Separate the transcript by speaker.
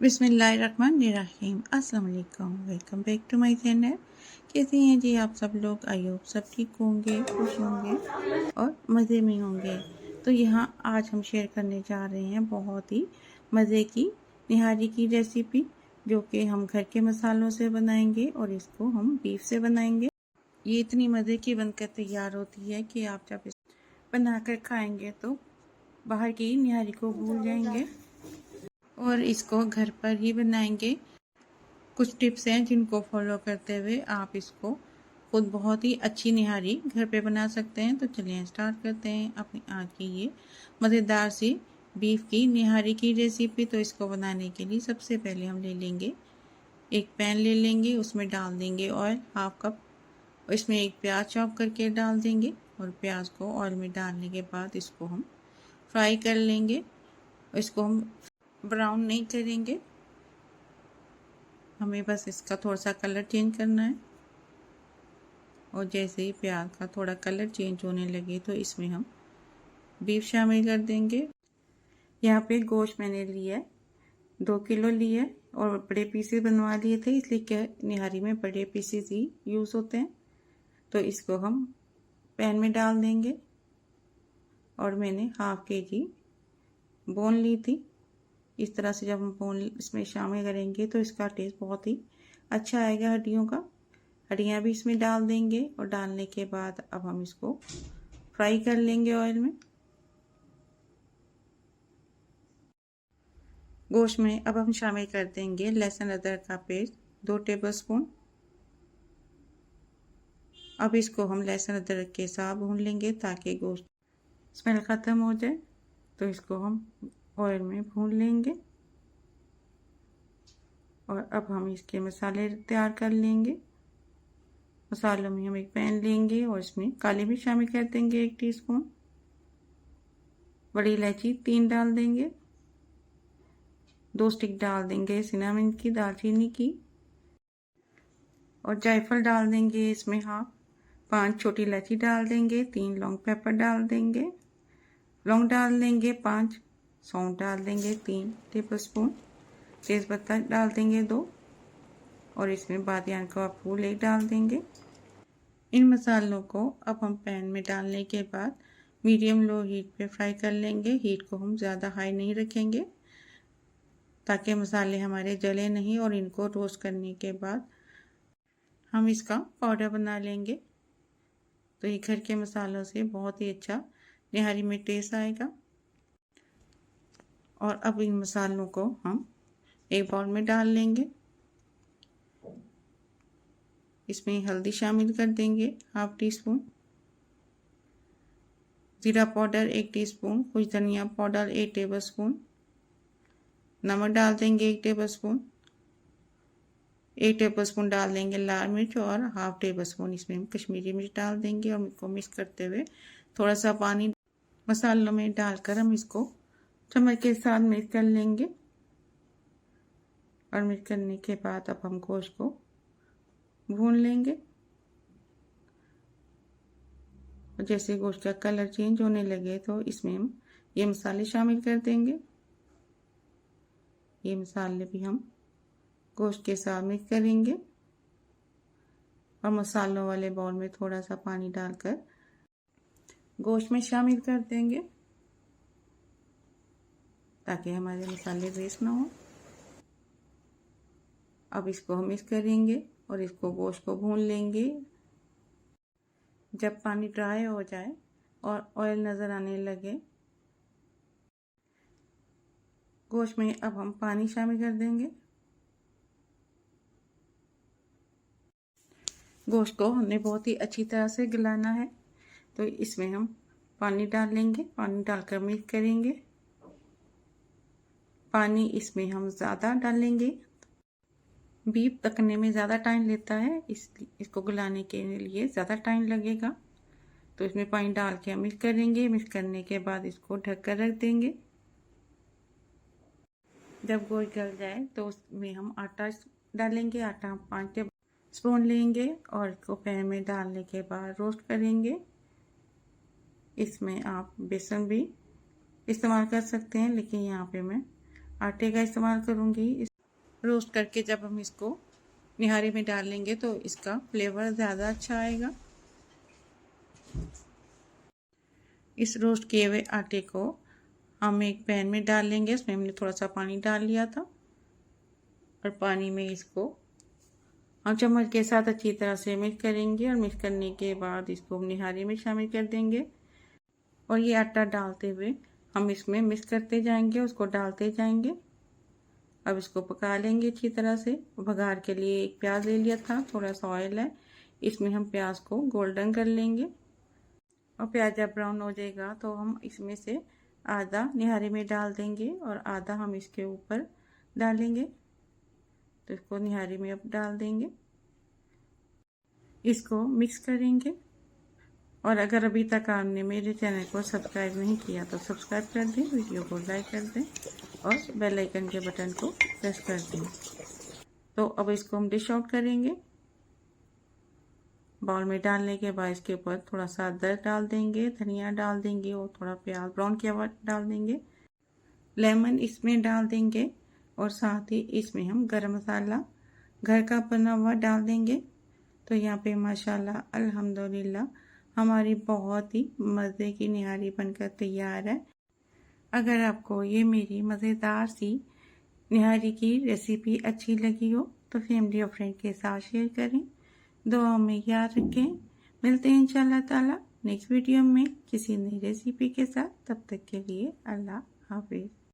Speaker 1: बिस्मिल्लाहिर्रहमानिर्रहीम। अस्सलाम वालेकुम, welcome back to my channel. कैसे हैं जी आप सब लोग? आई होप सब ठीक होंगे, खुश होंगे और मज़े में होंगे। तो यहाँ आज हम शेयर करने जा रहे हैं बहुत ही मज़े की निहारी की रेसिपी, जो कि हम घर के मसालों से बनाएंगे और इसको हम बीफ से बनाएंगे। ये इतनी मज़े की बनकर तैयार होती है कि आप जब इस बनाकर खाएंगे तो बाहर की निहारी को भूल जाएंगे और इसको घर पर ही बनाएंगे। कुछ टिप्स हैं जिनको फॉलो करते हुए आप इसको खुद बहुत ही अच्छी निहारी घर पे बना सकते हैं। तो चलिए स्टार्ट करते हैं अपनी आज की ये मज़ेदार सी बीफ की निहारी की रेसिपी। तो इसको बनाने के लिए सबसे पहले हम ले लेंगे एक पैन ले लेंगे, उसमें डाल देंगे ऑयल 1/2 कप। इसमें एक प्याज चॉप करके डाल देंगे और प्याज को ऑयल में डालने के बाद इसको हम फ्राई कर लेंगे। इसको हम ब्राउन नहीं करेंगे, हमें बस इसका थोड़ा सा कलर चेंज करना है। और जैसे ही प्याज का थोड़ा कलर चेंज होने लगे तो इसमें हम बीफ शामिल कर देंगे। यहाँ पे गोश्त मैंने लिया है 2 किलो लिया है और बड़े पीसेस बनवा लिए थे, इसलिए क्या निहारी में बड़े पीसेस ही यूज़ होते हैं। तो इसको हम पैन में डाल देंगे और मैंने 1/2 kg बोन ली थी। इस तरह से जब हम बोन इसमें शामिल करेंगे तो इसका टेस्ट बहुत ही अच्छा आएगा। हड्डियों का हड्डियाँ भी इसमें डाल देंगे और डालने के बाद अब हम इसको फ्राई कर लेंगे ऑयल में। गोश्त में अब हम शामिल कर देंगे लहसुन अदरक का पेस्ट 2 टेबलस्पून। अब इसको हम लहसुन अदरक के साथ भून लेंगे ताकि गोश्त स्मेल ख़त्म हो जाए। तो इसको हम ऑयल में भून लेंगे और अब हम इसके मसाले तैयार कर लेंगे। मसालों में हम एक पैन लेंगे और इसमें काली मिर्च शामिल कर देंगे 1 टीस्पून, बड़ी इलायची 3 डाल देंगे, 2 स्टिक डाल देंगे सिनामन की, दालचीनी की, और जायफल डाल देंगे इसमें 1/2, 5 छोटी इलायची डाल देंगे, 3 लौंग पेपर डाल देंगे, लौंग डाल देंगे 5, सौंफ डाल देंगे 3 टेबलस्पून, तेज़पत्ता डाल देंगे 2 और इसमें बादियान का फूल 1 डाल देंगे। इन मसालों को अब हम पैन में डालने के बाद मीडियम लो हीट पे फ्राई कर लेंगे। हीट को हम ज़्यादा हाई नहीं रखेंगे ताकि मसाले हमारे जले नहीं, और इनको रोस्ट करने के बाद हम इसका पाउडर बना लेंगे। तो ये घर के मसालों से बहुत ही अच्छा निहारी में टेस्ट आएगा। और अब इन मसालों को हम एक बाउल में डाल लेंगे। इसमें हल्दी शामिल कर देंगे 1/2 टीस्पून, जीरा पाउडर 1 टीस्पून, कुछ धनिया पाउडर 1 टेबलस्पून, नमक डाल देंगे 1 टेबलस्पून, 1 टेबलस्पून डाल देंगे लाल मिर्च और 1/2 टेबलस्पून इसमें हम कश्मीरी मिर्च डाल देंगे। और इसको मिक्स करते हुए थोड़ा सा पानी मसालों में डालकर हम इसको चम्मच के साथ मिक्स कर लेंगे। और मिक्स करने के बाद अब हम गोश्त को भून लेंगे। और जैसे गोश्त का कलर चेंज होने लगे तो इसमें हम ये मसाले शामिल कर देंगे। ये मसाले भी हम गोश्त के साथ मिक्स करेंगे और मसालों वाले बाउल में थोड़ा सा पानी डालकर गोश्त में शामिल कर देंगे ताकि हमारे मसाले वेस्ट ना हो। अब इसको हम मिक्स करेंगे और इसको गोश्त को भून लेंगे। जब पानी ड्राई हो जाए और ऑयल नज़र आने लगे गोश्त में अब हम पानी शामिल कर देंगे। गोश्त को हमने बहुत ही अच्छी तरह से गलाना है, तो इसमें हम पानी डाल लेंगे। पानी डालकर मिक्स करेंगे। पानी इसमें हम ज़्यादा डालेंगे, बीफ पकने में ज़्यादा टाइम लेता है, इसको गलाने के लिए ज़्यादा टाइम लगेगा। तो इसमें पानी डाल के हम मिक्स करेंगे। मिक्स करने के बाद इसको ढक कर रख देंगे। जब गोश्त गल जाए तो उसमें हम आटा डालेंगे। आटा 5 टेबलस्पून लेंगे और इसको पैन में डालने के बाद रोस्ट करेंगे। इसमें आप बेसन भी इस्तेमाल कर सकते हैं, लेकिन यहाँ पे मैं आटे का इस्तेमाल करूँगी। रोस्ट करके जब हम इसको निहारी में डाल लेंगे तो इसका फ्लेवर ज़्यादा अच्छा आएगा। इस रोस्ट किए हुए आटे को हम एक पैन में डाल लेंगे। इसमें हमने थोड़ा सा पानी डाल लिया था और पानी में इसको हम चम्मच के साथ अच्छी तरह से मिक्स करेंगे और मिक्स करने के बाद इसको हम निहारी में शामिल कर देंगे। और ये आटा डालते हुए हम इसमें मिक्स करते जाएंगे, उसको डालते जाएंगे। अब इसको पका लेंगे अच्छी तरह से। बघार के लिए एक प्याज ले लिया था, थोड़ा सा ऑयल है, इसमें हम प्याज को गोल्डन कर लेंगे। और प्याज जब ब्राउन हो जाएगा तो हम इसमें से आधा निहारी में डाल देंगे और आधा हम इसके ऊपर डालेंगे। तो इसको निहारी में अब डाल देंगे, इसको मिक्स करेंगे। और अगर अभी तक आपने मेरे चैनल को सब्सक्राइब नहीं किया तो सब्सक्राइब कर दें, वीडियो को लाइक कर दें और बेल आइकन के बटन को प्रेस कर दें। तो अब इसको हम डिश आउट करेंगे। बाउल में डालने के बाद इसके ऊपर थोड़ा सा अदरक डाल देंगे, धनिया डाल देंगे और थोड़ा प्याज ब्राउन किया हुआ डाल देंगे। लेमन इसमें डाल देंगे और साथ ही इसमें हम गरम मसाला घर का बना हुआ डाल देंगे। तो यहाँ पे माशाल्लाह अल्हम्दुलिल्लाह हमारी बहुत ही मज़े की निहारी बनकर तैयार है। अगर आपको ये मेरी मज़ेदार सी निहारी की रेसिपी अच्छी लगी हो तो फैमिली और फ्रेंड के साथ शेयर करें। दुआ में याद रखें। मिलते हैं इंशाल्लाह ताला नेक्स्ट वीडियो में किसी नई रेसिपी के साथ। तब तक के लिए अल्लाह हाफिज़।